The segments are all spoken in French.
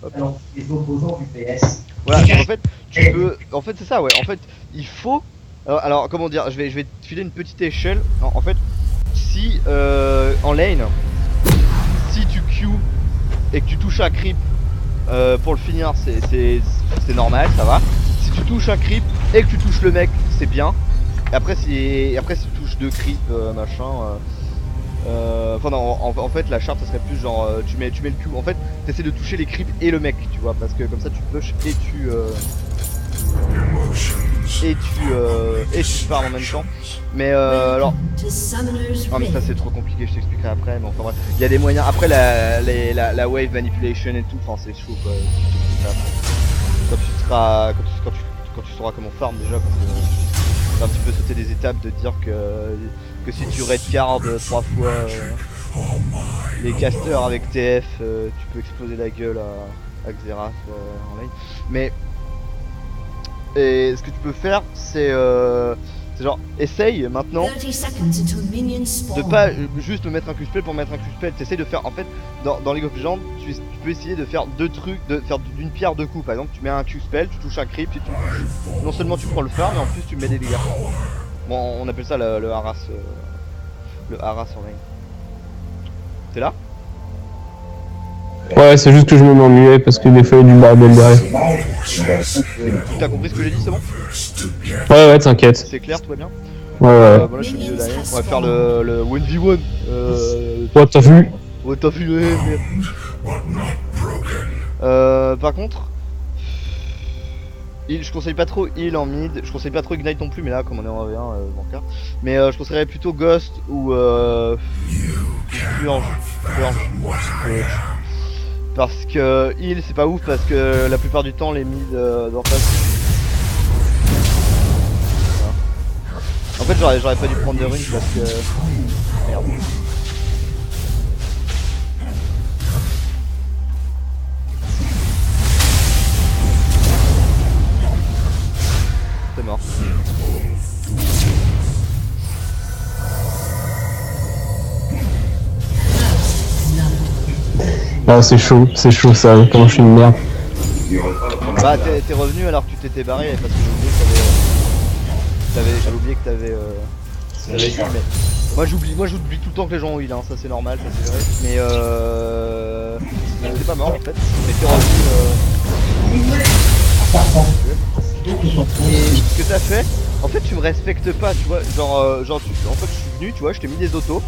Hop. Alors, les opposants du PS. Voilà, donc en fait, tu peux. En fait, c'est ça, ouais. En fait, il faut. Alors, comment dire, je vais te filer une petite échelle. En fait, si en lane, si tu Q et que tu touches un creep pour le finir, c'est normal, ça va. Si tu touches un creep et que tu touches le mec, c'est bien. Et après, si tu touches deux creeps, machin. Enfin non, en fait la charte ça serait plus genre tu mets le Q. En fait t'essaies de toucher les creeps et le mec, tu vois, parce que comme ça tu push et tu farm en même temps. Mais alors ah mais ça c'est trop compliqué, je t'expliquerai après, mais enfin bref. Il y a des moyens après la wave manipulation et tout, enfin c'est chaud quoi. Je t'expliquerai après. Quand tu sauras comment farm déjà, parce que c'est un petit peu sauter des étapes de dire que si tu redcard 3 fois les casters avec TF, tu peux exploser la gueule à Xerath en lane. Mais et ce que tu peux faire, c'est genre essaye maintenant de pas juste me mettre un Q-spell pour mettre un Q-spell. T'essayes de faire en fait dans League of Legends, tu peux essayer de faire deux trucs, de faire d'une pierre deux coups. Par exemple, tu mets un Q-spell, tu touches un creep, et non seulement tu prends le farm, mais en plus tu mets des dégâts. Bon, on appelle ça le harass en lane. T'es là? Ouais, c'est juste que je me m'ennuyais parce que des fois il y a du bordel derrière. T'as compris ce que j'ai dit, c'est bon? Ouais, t'inquiète. C'est clair, tout va bien? Ouais. Bon là je suis au milieu derrière. On va faire le 1v1. Ouais, t'as vu? Ouais, t'as vu, par contre, je conseille pas trop heal en mid, je conseille pas trop ignite non plus, mais là comme on est en 1v1, banca. Mais je conseillerais plutôt ghost ou purge. Parce que heal c'est pas ouf, parce que la plupart du temps les mid d'en face. En fait j'aurais pas dû prendre de rune parce que. Merde. C'est mort. Ah, c'est chaud ça, comment je suis une merde. Bah t'es revenu alors que tu t'étais barré parce que j'avais oublié que t'avais heal, mais moi j'oublie tout le temps que les gens ont heal, hein. Ça c'est normal, ça c'est vrai. Mais t'es pas mort en fait, mais t'es revenu Et ce que t'as fait, en fait tu me respectes pas, tu vois, en fait je suis venu, tu vois, je t'ai mis des autos.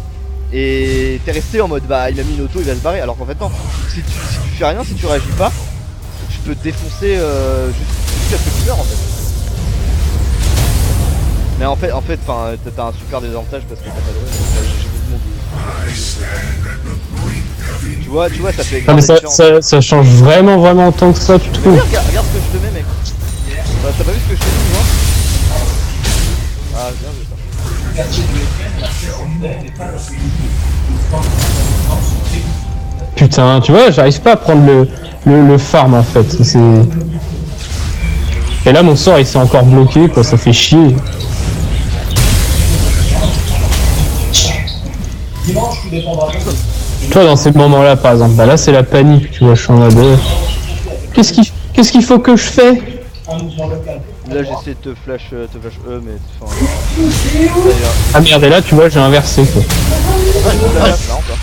Et t'es resté en mode bah il a mis une auto, il va se barrer, alors qu'en fait non, si tu fais rien, si tu réagis pas, je peux te défoncer jusqu'à ce que tu meurs en fait. Mais en fait, t'as un super désavantage parce que t'as pas de rune. Tu vois, ça fait Ah, grave mais différence. ça change vraiment tant que ça, tu trouves? Regarde ce que je te mets, mec. Bah, t'as pas vu ce que je te dis, moi? Ah, bien vu ça. Putain, tu vois, j'arrive pas à prendre le farm en fait. Et là mon sort il s'est encore bloqué, quoi, ça fait chier. Toi dans ces moments là par exemple, bah là c'est la panique, tu vois, je suis en mode qu'est-ce qu'il faut que je fais? Là j'essaie de te flash mais enfin. Ah merde, et là tu vois j'ai inversé quoi. Là encore.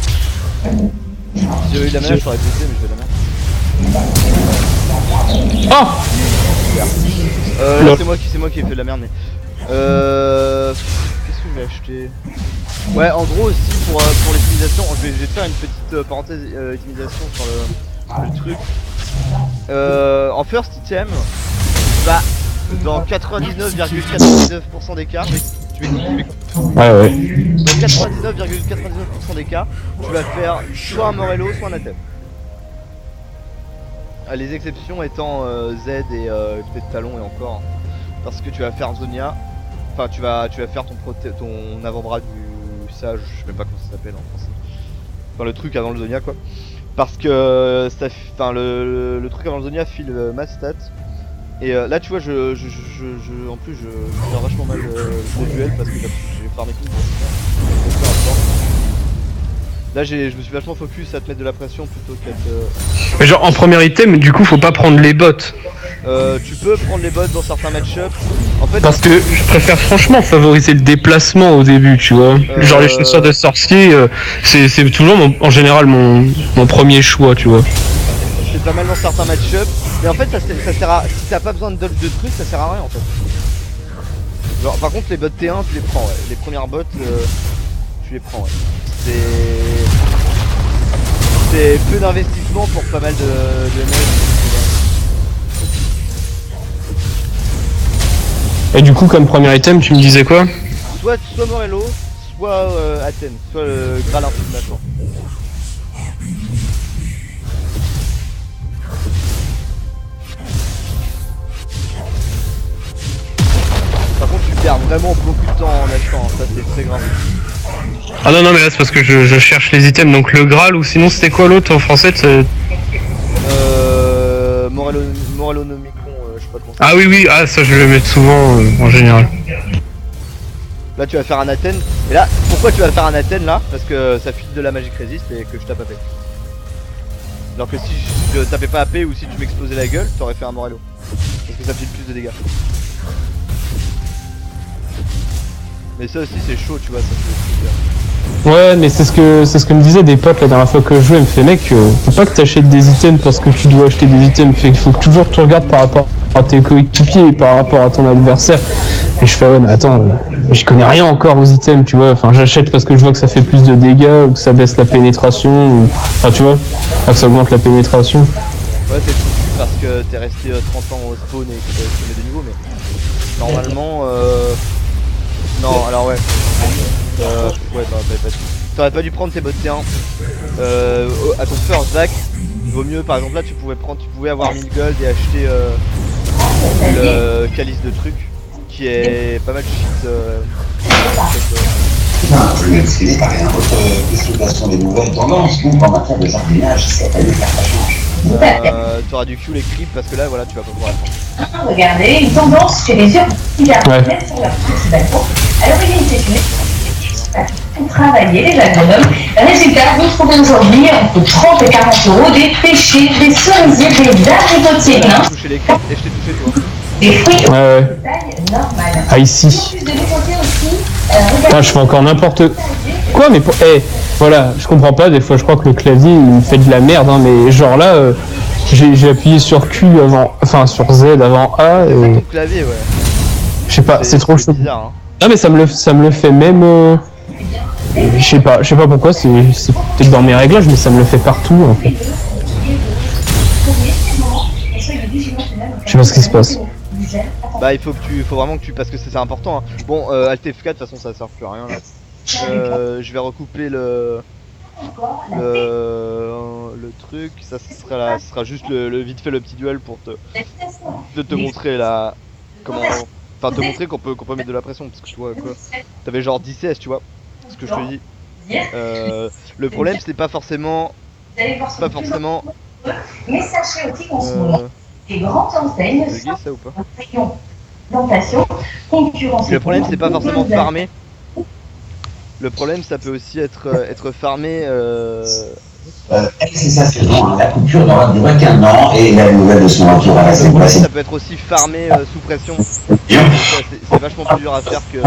Si j'avais eu de la mana je t'aurais poussé, mais je vais de la merde. Oh Là c'est moi qui ai fait de la merde, mais qu'est-ce que je vais acheter? Ouais, en gros aussi pour l'utilisation, je vais te faire une petite parenthèse utilisation sur le truc. En first item, bah dans 99,99% des cas, ouais. dans 99,99% des cas, tu vas faire soit un Morello, soit un Athème. Les exceptions étant Z et peut-être Talon et encore. Parce que tu vas faire Zonia. Enfin tu vas faire ton avant-bras du sage, je sais même pas comment ça s'appelle en français. Enfin le truc avant le Zonia quoi. Parce que le truc avant le Zonia file ma stat. Et là tu vois en plus je gère vachement mal le duel parce que j'ai farmé tout. Là je me suis vachement focus à te mettre de la pression plutôt qu'à te... Mais genre en premier item, du coup, faut pas prendre les bots. Tu peux prendre les bots dans certains match-up. En fait, Parce que je préfère franchement favoriser le déplacement au début, tu vois. Genre les chasseurs de sorciers, c'est toujours en général mon premier choix, tu vois. c'est pas mal dans certains match-up. Mais en fait, ça sert à... Si t'as pas besoin de dodge de trucs, ça sert à rien en fait. Genre, par contre, les bots T1, tu les prends, ouais. Les premières bots, tu les prends, ouais. C'est peu d'investissement pour pas mal de Et du coup, comme premier item, tu me disais quoi? soit Morello, soit Athènes, soit le Graal infini maintenant. Par contre, tu perds vraiment beaucoup de temps en achetant, ça c'est très grave. Ah non, mais là c'est parce que je cherche les items, donc le Graal, ou sinon c'était quoi l'autre en français? Morello Nomicon, je sais pas comment ça. Ah oui, ça je le mets souvent en général. Là tu vas faire un Athènes, et là, pourquoi tu vas faire un Athènes là? Parce que ça file de la magic resist et que je tape AP. Alors que si je tapais pas AP ou si tu m'explosais la gueule, t'aurais fait un Morello. Parce que ça file plus de dégâts. Mais ça aussi c'est chaud, tu vois, ça fait... Ouais, mais c'est ce que me disaient des potes la dernière fois que je jouais. Il me fait, mec, faut pas que t'achètes des items parce que tu dois acheter des items. Fait qu'il faut que toujours tu regardes par rapport à tes coéquipiers et par rapport à ton adversaire. Et je fais, ouais, mais attends, je connais rien encore aux items, tu vois. Enfin, j'achète parce que je vois que ça fait plus de dégâts ou que ça baisse la pénétration. Ou... Enfin, tu vois, que ça augmente la pénétration. Ouais, t'es foutu parce que t'es resté 30 ans au spawn et que tu mets des niveaux, mais normalement, non, alors ouais. Ouais, t'aurais pas dû prendre tes bots T1 à ton first back. Il vaut mieux, par exemple, là tu pouvais avoir 1000 gold et acheter le calice de trucs qui est pas mal shit. Je vais expliquer par une autre explication des nouvelles tendances ou en matière de jardinage, c'est à dire faire la change. T'auras du Q les creeps parce que là voilà tu vas pas pouvoir attendre. Regardez, une tendance chez les urbains qui arrivent sur leur petit bateau. À l'origine, c'est une pour travailler les agronomes. Résultat, vous trouvez aujourd'hui entre 30 et 40 euros des pêchers, des cerisiers, des abricotiers nains. J'ai touché les creeps et je t'ai touché toi. Des fruits de Ouais. taille normale. Ah, ici. Ah, je fais encore n'importe quoi, mais voilà, je comprends pas, des fois je crois que le clavier il me fait de la merde, hein, mais genre là, j'ai appuyé sur Q avant, enfin sur Z avant A, et... Ton clavier, ouais. Je sais pas, c'est trop chaud. Bizarre, hein. Ah mais ça me le fait même, je sais pas pourquoi, c'est peut-être dans mes réglages, mais ça me le fait partout en fait. Je sais pas ce qui se passe. Bah il faut vraiment que tu, parce que c'est important, hein. Bon, Alt F4 de toute façon ça sert plus à rien là. Je vais recouper le truc, ça sera juste le vite fait le petit duel pour te montrer la comment, enfin te montrer qu'on peut mettre de la pression, parce que tu vois quoi, t'avais genre 10 CS, tu vois ce que je te dis. Le problème c'est pas forcément Mais sachez aussi qu'en ce moment, les grandes enseignes sont ça ou pas. en rayon plantation, concurrence. Le problème c'est pas forcément farmer. Le problème ça peut aussi être farmé. C'est ça, c'est bon, hein. La coupure n'aura duré qu'un an et la nouvelle de son retour à la scène passée. Ça peut être aussi farmé sous pression. C'est vachement plus dur à faire que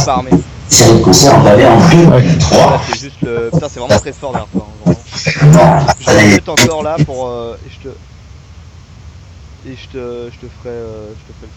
farmer. Série de concerts, on avait en plus 3. C'est juste le. Putain, c'est vraiment très fort derrière toi. Hein, je vais mettre encore là pour. Et je te ferai le truc.